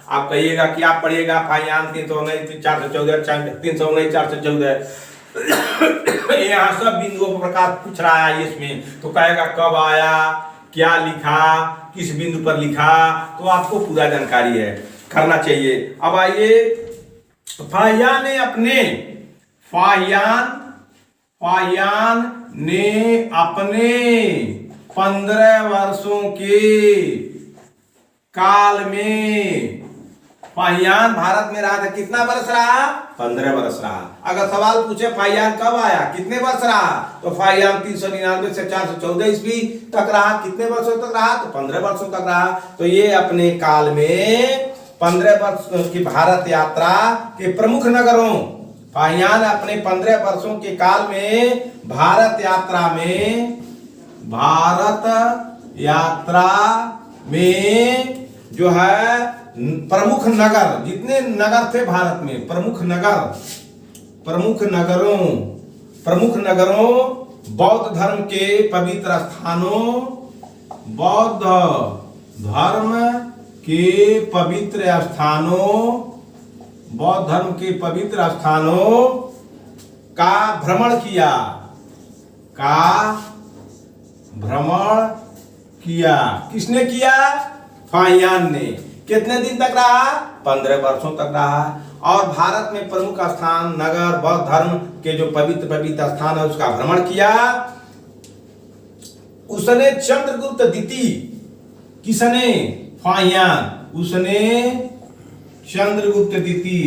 Speaker 1: आप कहिएगा कि आप पढ़िएगा फाहियान 319 414 319 414 यहाँ सब बिंदुओं पर प्रकाश पूछ रहा है इसमें, तो कहेगा कब आया, क्या लिखा, किस बिंदु पर लिखा, तो आपको पूरा जानकारी है, करना चाहिए। अब आइए फाहियान ने अपने 15 वर्षों के काल में, फाहियान भारत में रहा था, कितना वर्ष रहा? 15 वर्ष रहा। अगर सवाल पूछे फाहियान कब आया, कितने वर्ष रहा, तो फाहियान 399 से 414 ईस्वी तक रहा। कितने वर्षों तक रहा? तो 15 वर्षों तक रहा। तो ये अपने काल में 15 वर्ष की भारत यात्रा के प्रमुख नगरों, फाहियान अपने 15 वर्षों के काल में भारत यात्रा में जो है प्रमुख नगर, जितने नगर थे भारत में, प्रमुख नगरों बौद्ध धर्म के पवित्र स्थानों, बौद्ध धर्म के पवित्र स्थानों का भ्रमण किया। किसने किया? फाहियान ने। कितने दिन तक रहा? 15 वर्षों तक रहा। और भारत में प्रमुख स्थान, नगर, बौद्ध धर्म के जो पवित्र स्थान है उसका भ्रमण किया। उसने चंद्रगुप्त द्वितीय, किसने? फाहियान। उसने चंद्रगुप्त द्वितीय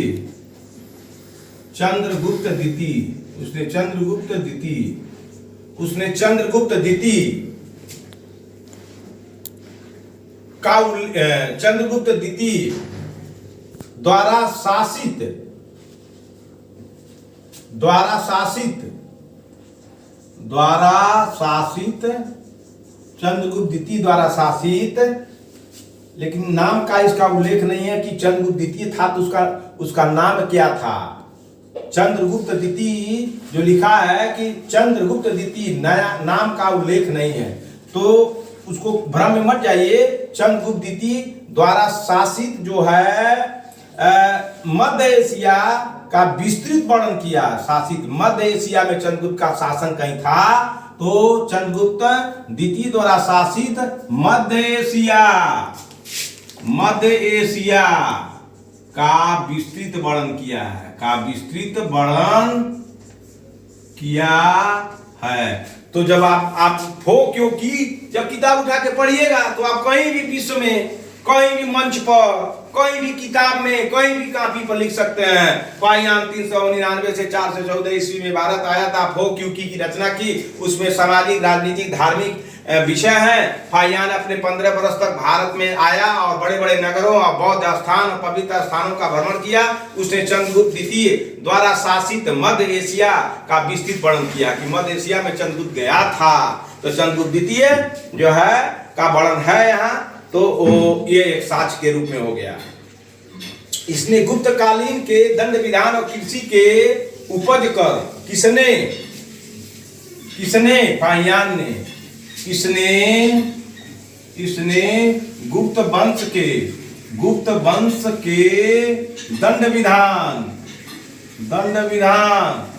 Speaker 1: द्वारा शासित चंद्रगुप्त द्वितीय द्वारा शासित, लेकिन नाम का इसका उल्लेख नहीं है कि चंद्रगुप्त द्वितीय था तो उसका नाम क्या था। चंद्रगुप्त द्वितीय जो लिखा है कि चंद्रगुप्त द्वितीय, नया नाम का उल्लेख नहीं है, तो उसको भ्रम में मत जाइए। चंद्रगुप्त द्वितीय द्वारा शासित जो है मध्य एशिया का विस्तृत वर्णन किया। शासित मध्य एशिया में चंद्रगुप्त का शासन कहीं था, तो चंद्रगुप्त द्वितीय द्वारा शासित मध्य एशिया का विस्तृत वर्णन किया है। तो जब आप फो क्यों की जब किताब उठा के पढ़िएगा तो आप कहीं भी विश्व में, कहीं भी मंच पर, कहीं भी किताब में, कहीं भी कॉपी पर लिख सकते हैं। फाहियान 399 से 414 ईस्वी में भारत आया था, फो क्यों की रचना की। उसमें सामाजिक, राजनीतिक, धार्मिक विषय है। फाहियान अपने 15 वर्ष तक भारत में आया और बड़े बड़े नगरों और बौद्ध स्थान और पवित्र स्थानों का भ्रमण किया। उसने चंद्रगुप्त द्वितीय द्वारा शासित मध्य एशिया का विस्तृत वर्णन किया कि मध्य एशिया में चंद्रगुप्त गया था। तो चंद्रगुप्त द्वितीय जो है का वर्णन है यहाँ, तो ये एक साक्ष्य के रूप में हो गया। इसने गुप्त कालीन के दंड विधान और कृषि के उपज कर, किसने? फाहियान ने। इसने गुप्त वंश के दंड विधान,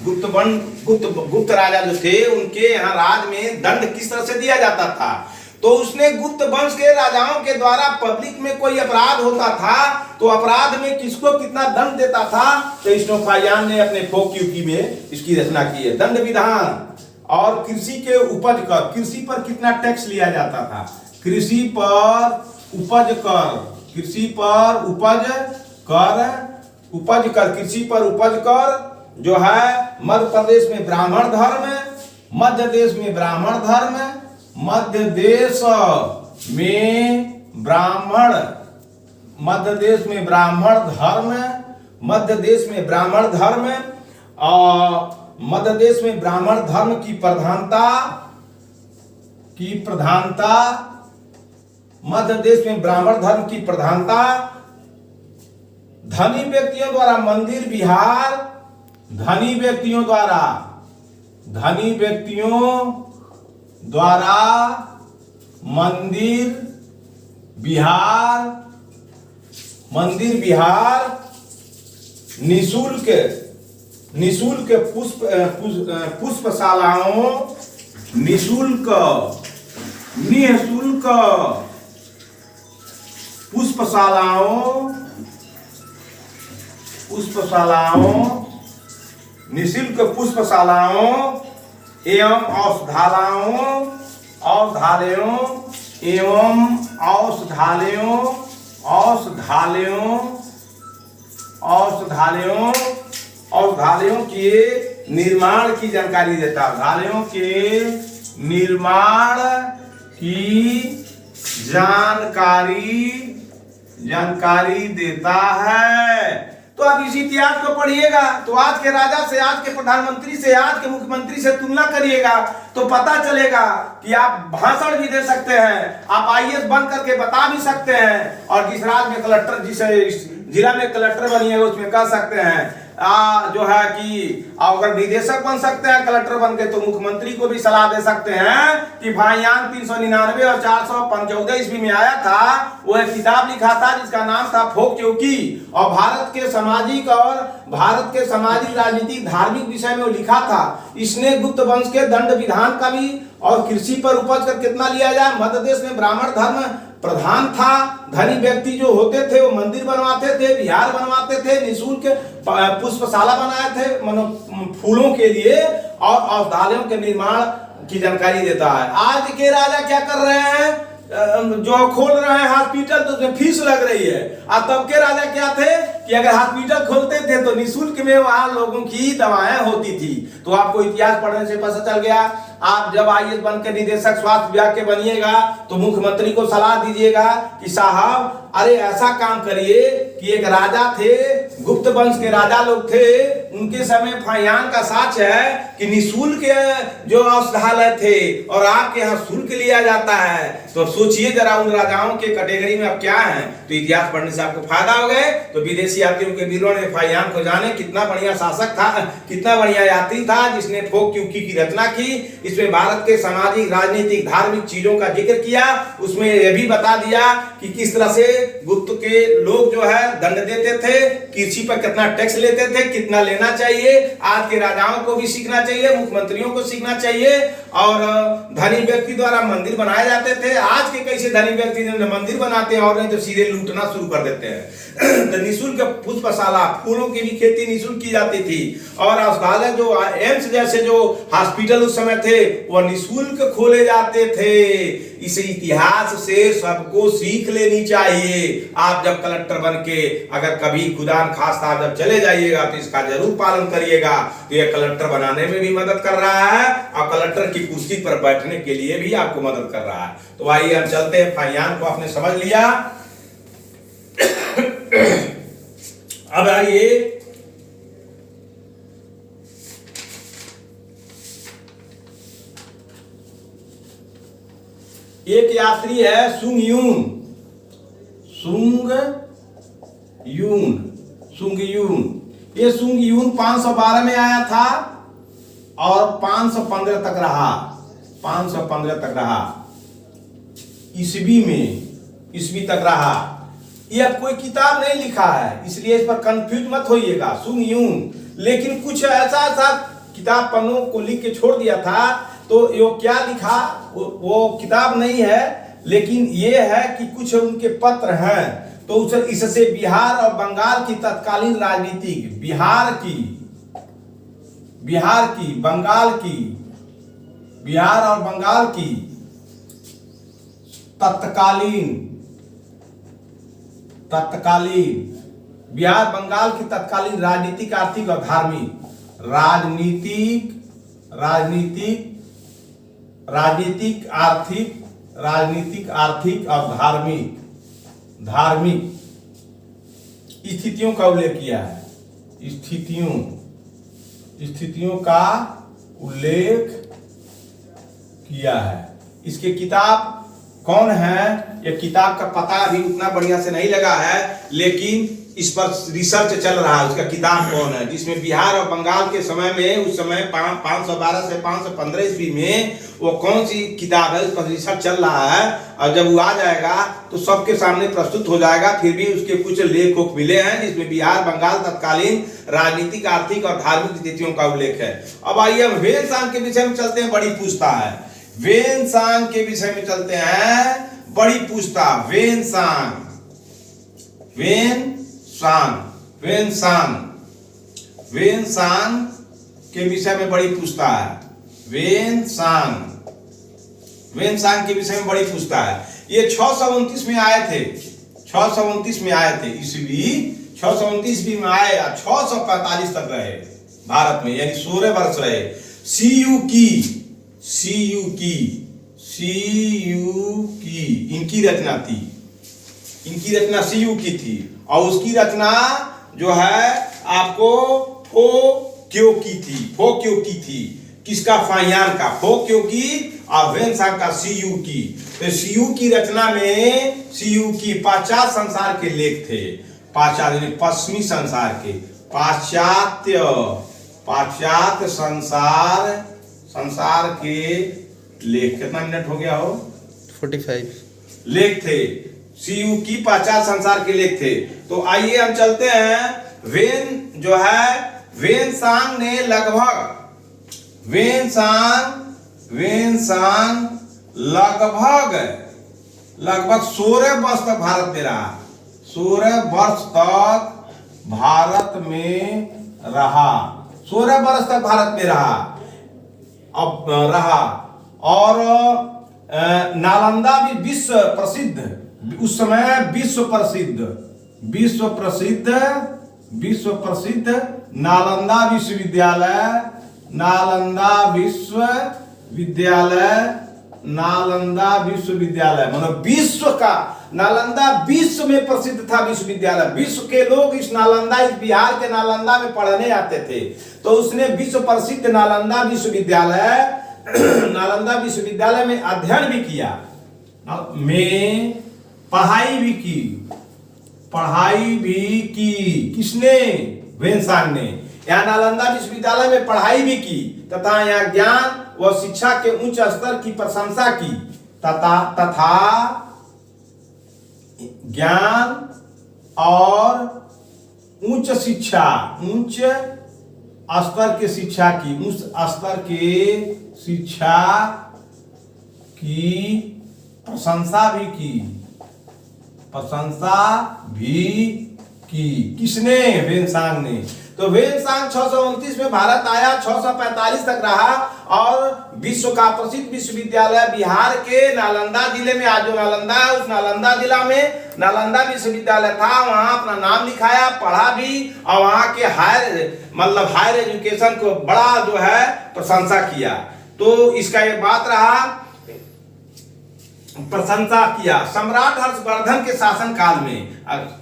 Speaker 1: गुप्त राजा जो थे उनके यहाँ राज में दंड किस तरह से दिया जाता था, तो उसने गुप्त वंश के राजाओं के द्वारा पब्लिक में कोई अपराध होता था तो अपराध में किसको कितना दंड देता था, तो इसने फाहियान ने अपने फो क्यों की में इसकी रचना की है। दंड विधान और कृषि के उपज कर, कृषि पर कितना टैक्स लिया जाता था, कृषि पर उपज कर जो है मध्य प्रदेश में ब्राह्मण धर्म, मध्य देश में ब्राह्मण धर्म, मध्य देश में ब्राह्मण, मध्य देश में ब्राह्मण धर्म, मध्य देश में ब्राह्मण धर्म, मध्य देश में ब्राह्मण धर्म की प्रधानता, मध्य देश में ब्राह्मण धर्म की प्रधानता, धनी व्यक्तियों द्वारा मंदिर विहार, धनी व्यक्तियों द्वारा मंदिर विहार, निशुल्क पुष्पशालाओं, निशुल्क पुष्पशालाओं, निशुल्क पुष्पशालाओं एवं औषधालयों के निर्माण की जानकारी देता है। औषधालयों के निर्माण की जानकारी देता है। तो आप इस इतिहास को पढ़िएगा तो आज के राजा से, आज के प्रधानमंत्री से, आज के मुख्यमंत्री से तुलना करिएगा तो पता चलेगा कि आप भाषण भी दे सकते हैं, आप आईएएस बन करके बता भी सकते हैं, और जिस राज्य में कलेक्टर, जिस जिला में कलेक्टर बनिए उसमें कह सकते हैं जो है कि अगर निदेशक बन सकते हैं कलेक्टर बन के, तो मुख्यमंत्री को भी सलाह दे सकते हैं कि भाईयान 399 और 414 ईस्वी में आया था, वो एक किताब लिखा था जिसका नाम था फोक चौकी, और भारत के सामाजिक राजनीतिक धार्मिक विषय में वो लिखा था। इसने गुप्त वंश के दंड विधान का भी, और कृषि पर उपज कर कितना लिया जाए। मध्य देश में ब्राह्मण धर्म प्रधान था, धनी व्यक्ति जो होते थे वो मंदिर बनवाते थे, विहार बनवाते थे, निःशुल्क पुष्पशाला बनाए थे फूलों के लिए, और औषधालयों के निर्माण की जानकारी देता है। आज के राजा क्या कर रहे हैं, जो खोल रहे हैं हॉस्पिटल तो उसमें फीस लग रही है। और तब के राजा क्या थे कि अगर हॉस्पिटल खोलते थे तो निःशुल्क में वहां लोगों की दवाएं होती थी। तो आपको इतिहास पढ़ने से पता चल गया। आप जब आईएएस बन के निदेशक स्वास्थ्य विभाग के बनिएगा तो मुख्यमंत्री को सलाह दीजिएगा कि साहब अरे ऐसा काम करिए कि एक राजा थे, गुप्त वंश के राजा लोग थे, उनके समय फाइयान का साक्ष्य है कि निःशुल्क जो औषधालय थे और आपके यहाँ शुल्क लिया जाता है। तो सोचिए जरा उन राजाओं के कैटेगरी में अब क्या है। तो इतिहास पढ़ने से आपको फायदा हो गए। तो विदेशी यात्रियों के विवरण में फाइयान को जाने, कितना बढ़िया शासक था, कितना बढ़िया यात्री था जिसने फोक चौकी की रचना की। इसमें भारत के सामाजिक, राजनीतिक, धार्मिक चीजों का जिक्र किया। उसमें यह भी बता दिया कि किस तरह से गुप्त के लोग जो है दंड देते थे, कृषि पर कितना टैक्स लेते थे, कितना लेना चाहिए। आज के राजाओं को भी सीखना चाहिए, मुख्यमंत्रियों को सीखना चाहिए। और धनी व्यक्ति द्वारा मंदिर बनाए जाते थे। आज के कैसे धनी व्यक्ति मंदिर बनाते हैं और नहीं तो सीधे लूटना शुरू कर देते हैं। तो निःशुल्क पुष्पशाला, फूलों की भी खेती निःशुल्क की जाती थी। और औषधालय जो एम्स जैसे जो हॉस्पिटल उस समय थे वो निःशुल्क खोले जाते थे। इस इतिहास से सबको सीख लेनी चाहिए। आप जब कलेक्टर बन के अगर कभी खुदा न खास्ता जब चले जाइएगा तो इसका जरूर पालन करिएगा। तो ये कलेक्टर बनाने में भी मदद कर रहा है और कलेक्टर की कुर्सी पर बैठने के लिए भी आपको मदद कर रहा है। तो आइए हम चलते हैं। फाइयान को आपने समझ लिया। अब आइए एक यात्री है सुंग यून। ये सुंग यून 512 में आया था और 515 तक रहा। 515 तक रहा, ईस्वी तक रहा। यह कोई किताब नहीं लिखा है, इसलिए इस पर कंफ्यूज मत होइएगा। सुंग यून, लेकिन कुछ ऐसा किताब पन्नों को लिख के छोड़ दिया था। तो यो क्या लिखा वो किताब नहीं है, लेकिन ये है कि कुछ उनके पत्र हैं। तो इससे बिहार और बंगाल की तत्कालीन राजनीतिक, बिहार और बंगाल की तत्कालीन बिहार बंगाल की तत्कालीन राजनीतिक, आर्थिक और धार्मिक, राजनीतिक राजनीतिक आर्थिक और धार्मिक स्थितियों का उल्लेख किया है। स्थितियों का उल्लेख किया है। इसके किताब कौन है? ये किताब का पता अभी उतना बढ़िया से नहीं लगा है, लेकिन इस पर रिसर्च चल रहा है। उसका किताब कौन है, जिसमें बिहार और बंगाल के समय में, उस समय 512 से 515 ईस्वी में वो कौन सी किताब है, उस पर रिसर्च चल रहा है। और जब वो आ जाएगा तो सबके सामने प्रस्तुत हो जाएगा। फिर भी उसके कुछ लेख मिले हैं जिसमें बिहार बंगाल तत्कालीन राजनीतिक आर्थिक और धार्मिक स्थितियों का उल्लेख है। अब आइए हम वेनसांग के विषय में चलते हैं, बड़ी पूछता है। वेनसांग के विषय में चलते हैं, बड़ी पूछता। वेनसांग के विषय में बड़ी पूछता है। वेनसांग के विषय में बड़ी पूछता है। ये 629 में आए थे, 629 में आए थे ईस्वी, 629 ईस्वी में आए और 645 तक रहे भारत में, यानी 16 वर्ष रहे। सीयू की इनकी रचना थी, इनकी रचना सीयू की थी। और उसकी रचना जो है आपको फोक्यो की थी। किसका? फाहियान का, फोक्यो की और वेनसांग का सीयू की। तो सीयू की रचना में, सीयू की पाश्चात्य संसार के लेख थे, पाश्चात्य पश्चिमी संसार के, पाश्चात्य संसार के लेख। कितना मिनट हो गया हो? 45 लेख थे सीयू की, पाश्चात्य संसार के लेख थे। तो आइए हम चलते हैं। वेनसांग ने लगभग 16 वर्ष तक भारत में रहा। 16 वर्ष तक भारत में रहा। 16 वर्ष तक भारत में रहा। और नालंदा भी विश्व प्रसिद्ध, उस समय विश्व प्रसिद्ध नालंदा विश्वविद्यालय मतलब विश्व का, नालंदा विश्व में प्रसिद्ध था विश्वविद्यालय। विश्व के लोग इस बिहार के नालंदा में पढ़ने आते थे। तो उसने विश्व प्रसिद्ध नालंदा विश्वविद्यालय में अध्ययन भी किया, में पढ़ाई भी की। किसने? वेनसांग ने। यहाँ नालंदा विश्वविद्यालय में पढ़ाई भी की तथा यहाँ ज्ञान व शिक्षा के उच्च स्तर की प्रशंसा की तथा ज्ञान और उच्च स्तर की शिक्षा की प्रशंसा भी की। किसने? वेनसांग ने। तो वेनसांग 629 में भारत आया, 645 तक रहा और विश्व का प्रसिद्ध विश्वविद्यालय बिहार के नालंदा जिले में, आज जो नालंदा है उस नालंदा जिला में नालंदा विश्वविद्यालय था। वहां अपना नाम लिखाया, पढ़ा भी और वहां के हायर एजुकेशन को बड़ा जो है प्रशंसा किया। तो इसका ये बात रहा, प्रशंसा किया। सम्राट हर्षवर्धन के शासन काल में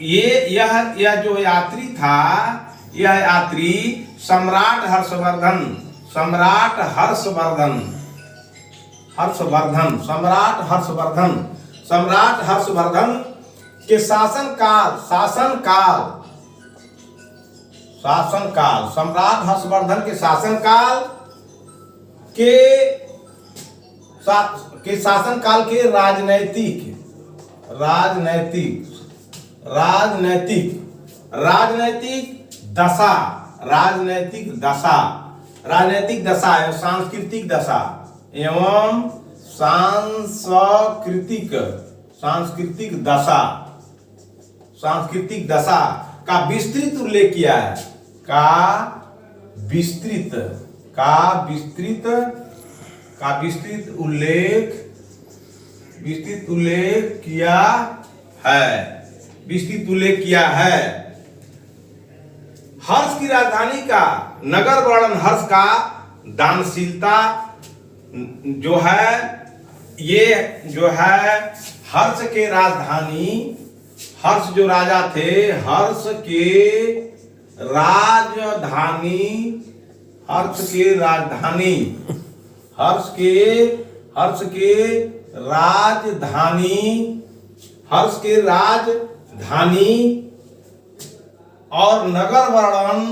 Speaker 1: यह जो यात्री था, यह यात्री सम्राट हर्षवर्धन के सम्राट हर्षवर्धन के शासनकाल के राजनैतिक दशा एवं सांस्कृतिक दशा का विस्तृत उल्लेख किया है। विस्तृत उल्लेख किया है। हर्ष की राजधानी का नगर वर्णन, हर्ष का दानशीलता जो है ये जो है हर्ष के राजधानी, हर्ष जो राजा थे, हर्ष के राजधानी, हर्ष के राजधानी, हर्ष के राजधानी, हर्ष के राजधानी और नगर वर्णन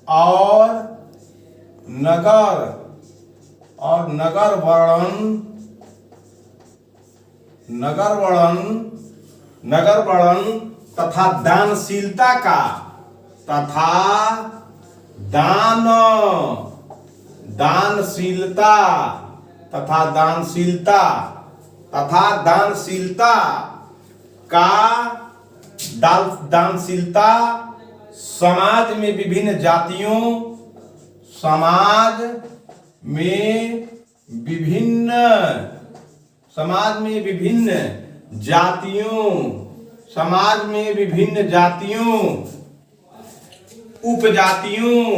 Speaker 1: और नगर वर्णन तथा दानशीलता का दानशीलता समाज में विभिन्न जातियों, समाज में विभिन्न जातियों, उपजातियों,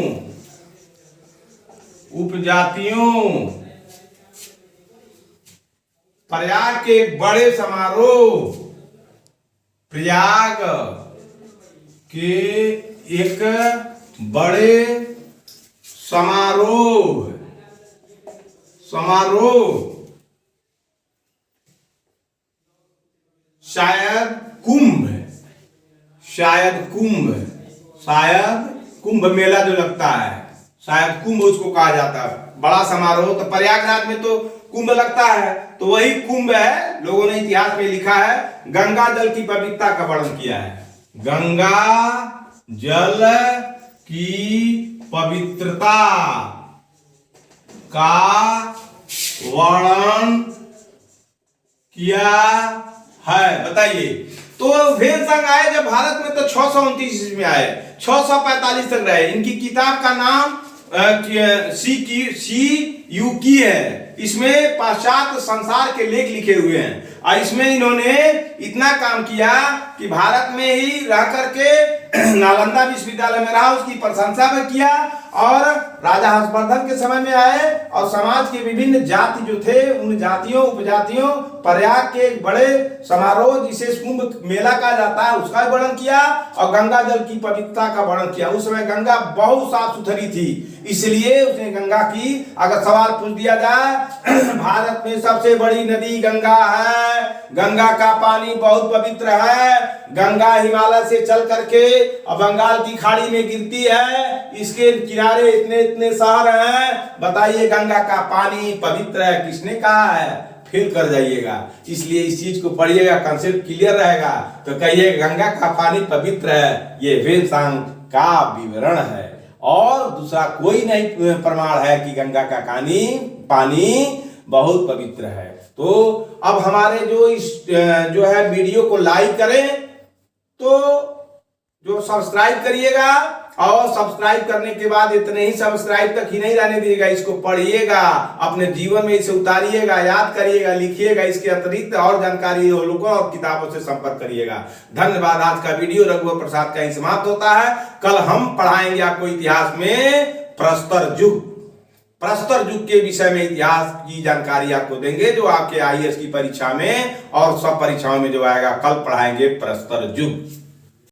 Speaker 1: प्रयाग के बड़े समारोह, प्रयाग के एक बड़े समारोह शायद कुंभ मेला जो लगता है, शायद कुंभ उसको कहा जाता है, बड़ा समारोह। तो प्रयागराज में तो कुंभ लगता है, तो वही कुंभ है। लोगों ने इतिहास में लिखा है, गंगा जल की पवित्रता का वर्णन किया है, गंगा जल की पवित्रता का वर्णन किया है। बताइए, तो वेद संघ आए जब भारत में तो 629 में आए, 645 तक रहे। इनकी किताब का नाम सी यूकी है। इसमें पाश्चात्य संसार के लेख लिखे हुए हैं और इसमें इन्होंने इतना काम किया कि भारत में ही रह करके नालंदा विश्वविद्यालय में रहा, उसकी प्रशंसा में किया और राजा हर्षवर्धन के समय में आए और समाज के विभिन्न जाति जो थे उन जातियों उपजातियों प्रयाग के एक बड़े समारोह जिसे कुंभ मेला कहा जाता है उसका वर्णन किया और गंगा जल की पवित्रता का वर्णन किया। उस समय गंगा बहुत साफ सुथरी थी, इसलिए उसने गंगा की, अगर सवाल पूछ दिया जाए भारत में सबसे बड़ी नदी गंगा है, गंगा का पानी बहुत पवित्र है, गंगा हिमालय से चल करके और बंगाल की खाड़ी में गिरती है, इसके किनारे इतने इतने शहर हैं, बताइए गंगा का पानी पवित्र है, किसने कहा है? फेल कर जाइएगा। इसलिए इस चीज को पढ़िएगा, कंसेप्ट क्लियर रहेगा तो कहिए गंगा का पानी पवित्र है, ये वेद संघ का विवरण है और दूसरा कोई नहीं प्रमाण है कि गंगा का पानी बहुत पवित्र है। तो अब हमारे जो है वीडियो को लाइक करें, तो जो सब्सक्राइब करिएगा और सब्सक्राइब करने के बाद इतने ही सब्सक्राइब तक ही नहीं रहने दीजिएगा, इसको पढ़िएगा, अपने जीवन में इसे उतारिएगा, याद करिएगा, लिखिएगा। इसके अतिरिक्त और जानकारी हो लोगों और किताबों से संपर्क करिएगा। धन्यवाद। आज का वीडियो रघुवर प्रसाद का ही समाप्त होता है। कल हम पढ़ाएंगे आपको इतिहास में प्रस्तर युग के विषय में इतिहास की जानकारी आपको देंगे, जो आपके IAS की परीक्षा में और सब परीक्षाओं में जो आएगा। कल पढ़ाएंगे प्रस्तर युग।